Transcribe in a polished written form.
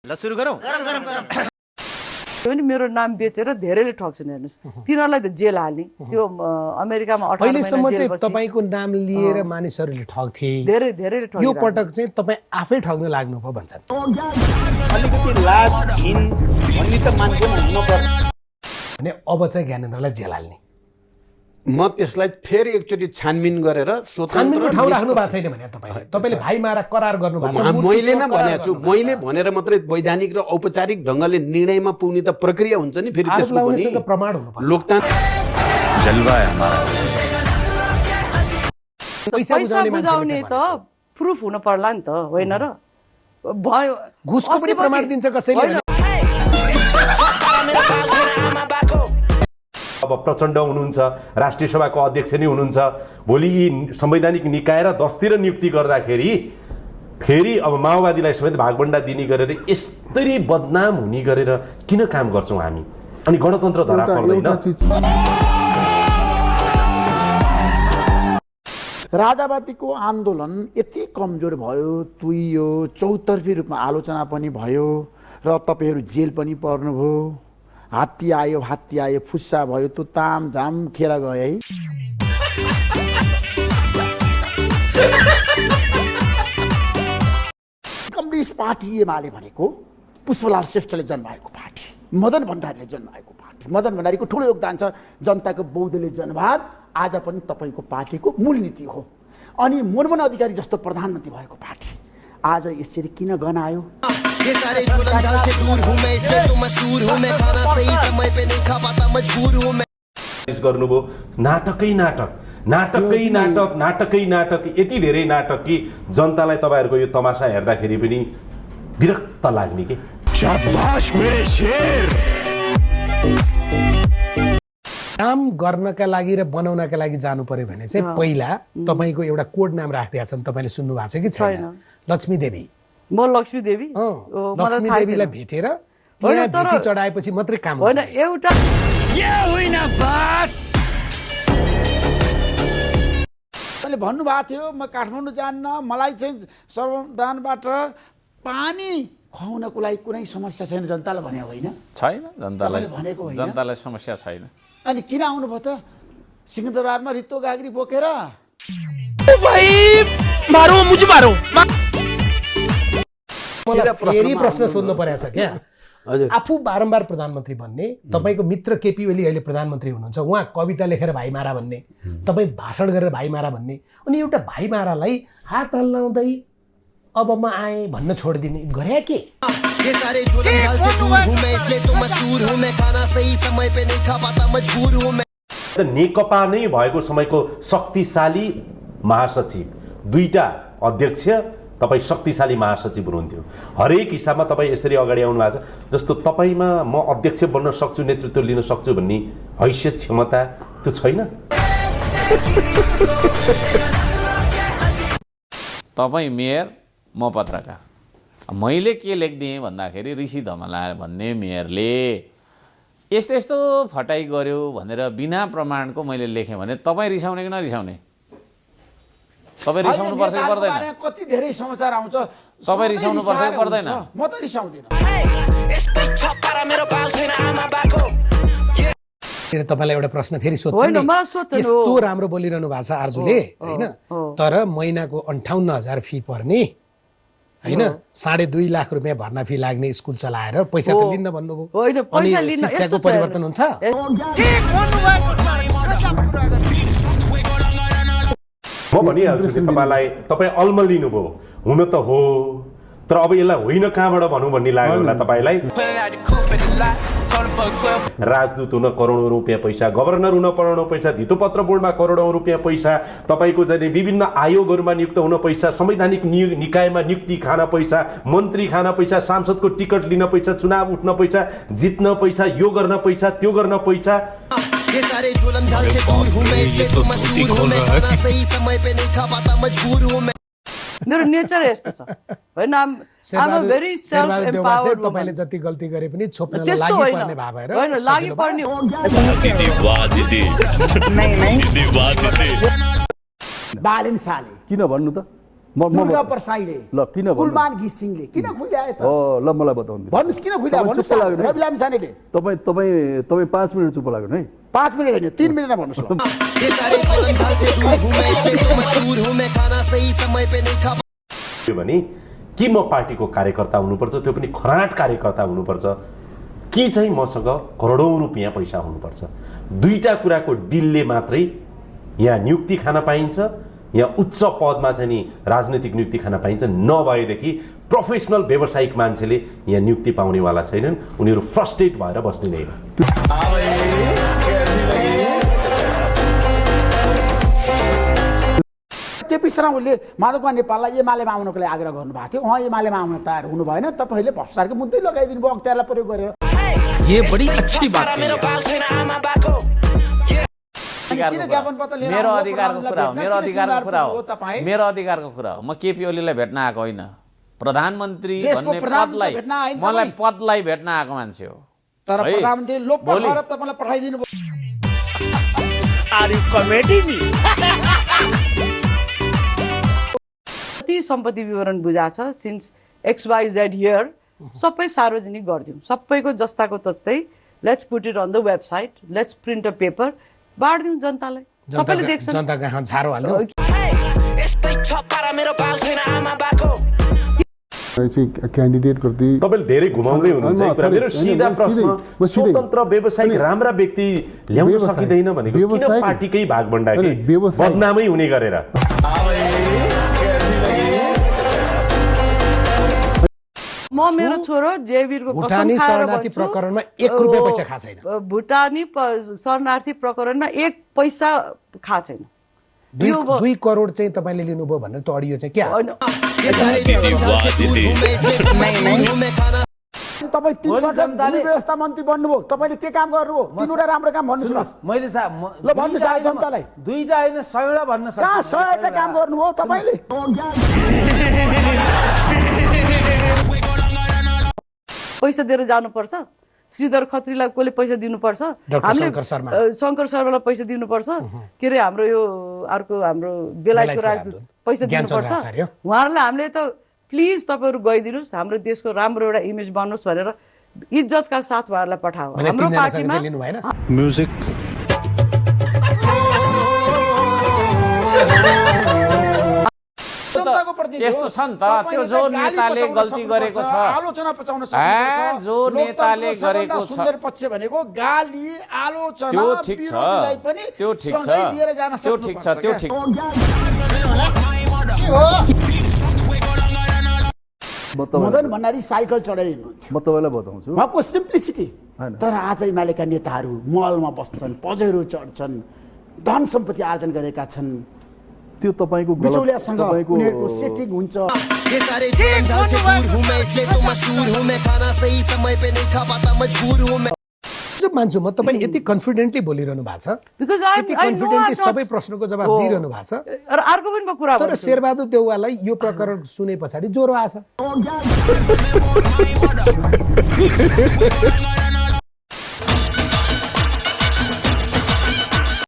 ल सुरु गरौँ। पनि मेरो नाम बेचेर धेरैले ठग्छन् हेर्नुस्, तिनीहरूलाई त जेल हाल्ने। त्यो अमेरिकामा 18 अहिलेसम्म महिना जेल चाहिँ बसी तपाईको नाम लिएर मानिसहरूले ठग्थे, धेरैले ठगिरहेको यो पटक चाहिँ तपाईँ आफै ठग्न लाग्नु पो भन्छन्। अलिकति लाज घिन भन्ने त मान्छे हुनुपर्छ भने अब चाहिँ ज्ञानेन्द्रलाई जेल हाल्ने, म त्यसलाई फेरि एकचोटि छानबिन गरेर छानबिनको ठाउँ राख्नु भएको छैन भने तपाईँले भाइ मारा करार गर्नु भएको छ। मैले नै भनेको छु, मैले भनेर मात्रै वैधानिक र औपचारिक ढङ्गले निर्णयमा पुग्ने त प्रक्रिया हुन्छ नि। फेरि त्यसको पनि प्रमाण हुनुपर्छ। लोकतान्त्रिक जलवा है हमारा। पैसा बुझाउने त प्रुफ हुन पर्ला नि त, होइन र? भयो घुसको पनि प्रमाण दिन्छ कसैले। अब प्रचण्ड हुनुहुन्छ, राष्ट्रिय सभाको अध्यक्ष नै हुनुहुन्छ, भोलि यी संवैधानिक निकाय र 10तिर नियुक्ति गर्दाखेरि फेरि अब माओवादीलाई समेत भागबण्डा दिने गरेर यस्तरी बदनाम हुने गरेर किन काम गर्छौँ हामी? अनि गणतन्त्र धरा पर्दैन। राजावादीको आन्दोलन यति कमजोर भयो, तुइयो, चौतर्फी रूपमा आलोचना पनि भयो र तपाईँहरू जेल पनि पर्नुभयो। हात्ती आयो फुस्सा भयो, त्यो तामझाम खेर गयो है। कम्युनिस्ट पार्टी एमाले भनेको पुष्पलाल श्रेष्ठले जन्माएको पार्टी, मदन भण्डारीले जन्माएको पार्टी। मदन भण्डारीको ठुलो योगदान छ जनताको बौद्धले जनवाद आज पनि तपाईँको पार्टीको मूल नीति हो। अनि मनमोहन अधिकारी जस्तो प्रधानमन्त्री भएको पार्टी आज यसरी किन गनायो? गर्नुभयो नाटकै नाटक यति धेरै नाटक कि जनतालाई तपाईँहरूको यो तमासा हेर्दाखेरि पनि विरक्त लाग्ने के। काम गर्नका लागि र बनाउनका लागि जानु पर्यो भने चाहिँ पहिला तपाईँको एउटा कोड नाम राखिदिएको छ नि, तपाईँले सुन्नु भएको छ कि छैन? लक्ष्मी देवी। म लक्ष्मी देवी, लक्ष्मी देवीलाई भेटेर त्यहाँ भेटी चढाएपछि मात्रै काम होइन। एउटा मैले भन्नुभएको थियो म काठमाडौँ जान्न, मलाई चाहिँ सर्वदानबाट पानी खुवाउनको लागि कुनै समस्या छैन, जनतालाई भने होइन? छैन, जनतालाई भनेको होइन, जनतालाई समस्या छैन। अनि किन आउनुभयो त सिंहदरबारमा रित्तो गाग्री बोकेर? फेरि प्रश्न सोध्नु परेको छ क्या। आफू बारम्बार प्रधानमन्त्री भन्ने, तपाईँको मित्र केपी ओली अहिले प्रधानमन्त्री हुनुहुन्छ, उहाँ कविता लेखेर भाइ मारा भन्ने, तपाईँ भाषण गरेर भाइ मारा भन्ने, अनि एउटा भाइ मारालाई हात हल्लाउँदै अब म आएँ भन्न छोडिदिने गरे के? नेकपा नै भएको समयको शक्तिशाली महासचिव, 2टा अध्यक्ष, तपाईँ शक्तिशाली महासचिव हुनुहुन्थ्यो। हरेक हिसाबमा तपाईँ यसरी अगाडि आउनु भएको छ। जस्तो तपाईँमा म अध्यक्ष बन्न सक्छु, नेतृत्व लिन सक्छु भन्ने हैसियत क्षमता त्यो छैन। तपाईँ मेयर, म पत्रकार। मैले के लेखिदिएँ भन्दाखेरि ऋषि धमला भन्ने मेयरले यस्तो यस्तो फटाइ गर्यो भनेर बिना प्रमाणको मैले लेखेँ भने तपाईँ रिसाउने कि नरिसाउने? तपाईँ रिसाउनु पर्छ कि पर्दैन? कति धेरै समाचार आउँछ, तपाईँ रिसाउनु पर्छ कि पर्दैन? म त रिसाउँदिनँ। तपाईँलाई एउटा प्रश्न फेरि सोध्छु नि। यस्तो राम्रो बोलिरहनु भएको छ आर्जुले, होइन? तर महिनाको 58,000 फी पर्ने, होइन? 2.5 लाख रुपियाँ भर्ना फी लाग्ने स्कुल चलाएर पैसा त लिन्न भन्नुभयो। अनि शिक्षाको परिवर्तन हुन्छ? म भनिहाल्छु कि तपाईँलाई, तपाईँ अल्मलिनुभयो, हुन त हो, तर अब यसलाई होइन कहाँबाट भनौँ भन्ने लाग्यो होला तपाईँलाई। राजदूत हुन करोडौँ रुपियाँ पैसा, गभर्नर हुन करोडौँ पैसा, धितोपत्र बोर्डमा करोडौँ रुपियाँ पैसा, तपाईँको चाहिँ विभिन्न आयोगहरूमा नियुक्त हुन पैसा, संवैधानिक निकायमा नियुक्ति खान पैसा, मन्त्री खान पैसा, सांसदको टिकट लिन पैसा, चुनाव उठ्न पैसा, जित्न पैसा, यो गर्न पैसा, त्यो गर्न पैसा। मेरो नेचर यस्तो छ, होइन? तपाईँले जति गल्ती गरे पनि छोप्नलाई लागि पर्ने भए भएर होइन, लागि पर्ने हो। बालेन साले किन भन्नु त? दुर्गा प्रसाईले ल किन भन्नु? कुलमान घिसिङले किन खुल्याए त हो ल मलाई बताउनु भन्नुहोस् किन खुल्या तपाईँ चुप्प लाग्नु है? रवि लामिछानेले तपाईँ तपाईँ तपाईँ 5 मिनट चुप लाग्नु है 5 मिनट होइन 3 मिनटमा भन्नुहोस् ल त्यो भने कि म पार्टीको कार्यकर्ता हुनुपर्छ, त्यो पनि खराट कार्यकर्ता हुनुपर्छ, कि चाहिँ मसँग करोडौँ रुपियाँ पैसा हुनुपर्छ। दुईटा कुराको डिलले मात्रै यहाँ नियुक्ति खान पाइन्छ, यहाँ उच्च पदमा चाहिँ नि राजनैतिक नियुक्ति खान पाइन्छ। नभएदेखि प्रोफेसनल व्यावसायिक मान्छेले यहाँ नियुक्ति पाउनेवाला छैनन्, उनीहरू फ्रस्ट्रेट भएर बस्ने नै हो। केपी शर्माले माधव नेपाललाई एमालेमा आउनको लागि आग्रह गर्नुभएको थियो, उहाँ एमालेमा आउन तयार हुनु भएन, तपाईँले भ्रष्टाचारको मुद्दै लगाइदिनु भयो अख्तियारलाई प्रयोग गरेर। ये बड़ी अच्छी बात है। मेरो अधिकारको कुरा हो। म केपी ओलीलाई भेट्न आएको होइन, प्रधानमन्त्री भन्ने पदलाई, मलाई पदलाई भेट्न आएको मान्छे हो। तर प्रधानमन्त्री लोकपाल तपाईँलाई पठाइदिनु भयो। जति सम्पत्ति विवरण बुझा छ सिन्स XYZ हियर सबै सार्वजनिक गरिदिउँ, सबैको जस्ताको तस्तै। Let's put it on the website, let's print a paper, बाँडिदिउँ जनतालाई, सबैले देख्छन्। जनताको यहाँ झारो हाल्नु। क्यान्डिडेट प्रति तपाईँले धेरै घुमाउँदै हुनुहुन्छ एक कुरा। मेरो सिधा प्रश्न, स्वतन्त्र व्यावसायिक राम्रा व्यक्ति ल्याउन सकिँदैन भनेको किन पार्टीकै भागभण्डाके बदनामै हुने गरेर? म मेरो छोरो जेवीरको भुटानी शरणार्थी प्रकरणमा 1 रुपैयाँ पैसा खा छैन। भुटानी शरणार्थी प्रकरणमा 1 पैसा खा छैन। 2 करोड चाहिँ तपाईँले लिनुभयो भनेर त अडियो चाहिँ क्या? तपाईँ 3 पटक व्यवस्था मन्त्री बन्नुभयो, तपाईँले के काम गर्नुभयो? 3वटा राम्रो काम भन्नुहोस् न। मैले ल भन्नुहोस् जनतालाई। 2टा होइन 100वटा भन्न सक्छु। कहाँ 100वटा काम गर्नुभयो तपाईँले? पैसा दिएर जानुपर्छ। श्रीधर खत्रीलाई कसले पैसा दिनुपर्छ? शङ्कर शर्मालाई पैसा दिनुपर्छ। के अरे हाम्रो यो अर्को हाम्रो बेलायतको राजदूत पैसा दिनुपर्छ। उहाँहरूलाई हामीले त प्लिज तपाईँहरू गइदिनुहोस्, हाम्रो देशको राम्रो एउटा इमेज बन्नुहोस् भनेर इज्जतका साथ उहाँहरूलाई पठाओ। हाम्रो पार्टीमा म्युजिक त्यस्तो छ नि त, त्यो जो नेताले गल्ती गरेको छ, आलोचना पचाउन सक्नुहुन्छ। जो नेताले गरेको छ सुन्दर पक्ष भनेको गाली आलोचना, त्यो ठिक छ, त्यो ठिक छ, त्यो ठिक छ, त्यो ठिक। मदन भण्डारी साइकल चढाइदिनुहुन्थ्यो, म तपाईँलाई बताउँछु। उहाँको सिम्प्लिसिटी। तर आज एमालेका नेताहरू मलमा बस्छन्, पजेरो चढ्छन्, धन सम्पत्ति आर्जन गरेका छन्। त्यो तपाईँको बिचौलियासँग उनीहरूको सेटिङ हुन्छ। मान्छु म तपाईँ यति कन्फिडेन्टली बोलिरहनु भएको छ, बिकज यति कन्फिडेन्टली सबै प्रश्नको जवाब दिइरहनु भएको छ। र अर्को पनि म कुरा तर शेरबहादुर देउवालाई यो प्रकरण सुने पछाडि ज्वरो आछ।